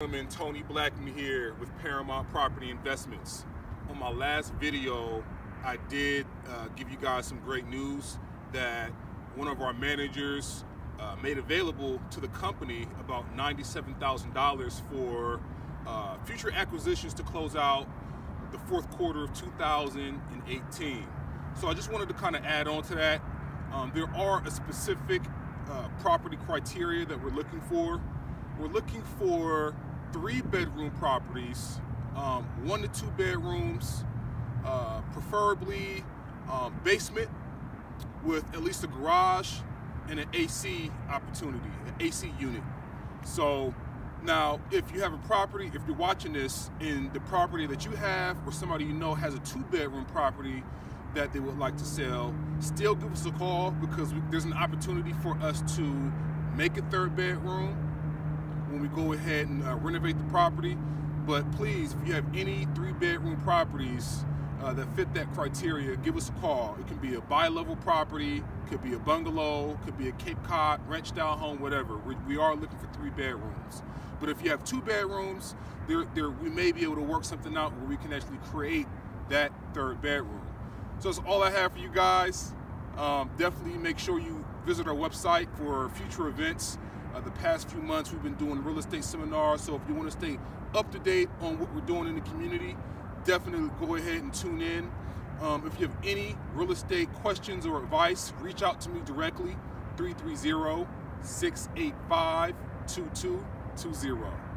Gentlemen, Tony Blackmon here with Paramount Property Investments. On my last video, I did give you guys some great news that one of our managers made available to the company about $97,000 for future acquisitions to close out the fourth quarter of 2018. So I just wanted to kind of add on to that. There are a specific property criteria that we're looking for. We're looking for 3-bedroom properties, 1 to 2 bedrooms, preferably basement with at least a garage and an AC opportunity, an AC unit. So now if you have a property, if you're watching this and the property that you have or somebody you know has a 2-bedroom property that they would like to sell, still give us a call because there's an opportunity for us to make a 3rd bedroom when we go ahead and renovate the property. But please, if you have any 3-bedroom properties that fit that criteria, give us a call. It can be a bi-level property, could be a bungalow, could be a Cape Cod ranch style home, whatever. We are looking for 3 bedrooms. But if you have 2 bedrooms, we may be able to work something out where we can actually create that 3rd bedroom. So that's all I have for you guys. Definitely make sure you visit our website for future events. The past few months we've been doing real estate seminars, so if you want to stay up to date on what we're doing in the community, definitely go ahead and tune in. If you have any real estate questions or advice, reach out to me directly, 330-685-2220.